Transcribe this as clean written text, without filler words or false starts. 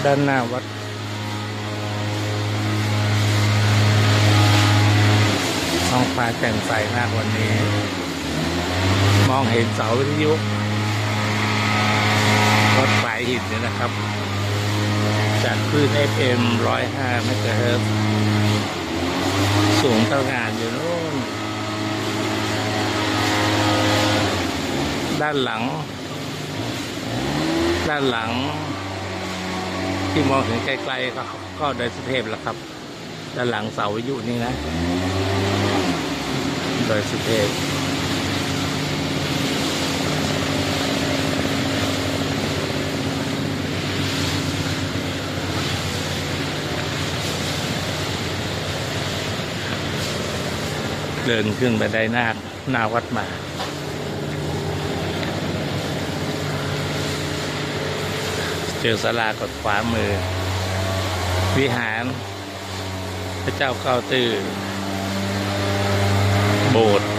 ด้านหน้าวัดท้องฟ้าแจ่มใสมากวันนี้ มองเห็นเสาวิทยุวัดฝายหินเนี่ยนะครับ จากคลื่น FM 105 เมกะเฮิรตซ์สูงเท่างานอยู่นู้นด้านหลังที่มองเห็นไกลๆก็ดอยสุเทพแล้วครับด้านหลังเสาวิทยุนี่นะดอยสุเทพเดินขึ้นไปได้หน้าวัดมาเจอศาลากดขวามือวิหารพระเจ้าเก้าตื้อโบสถ์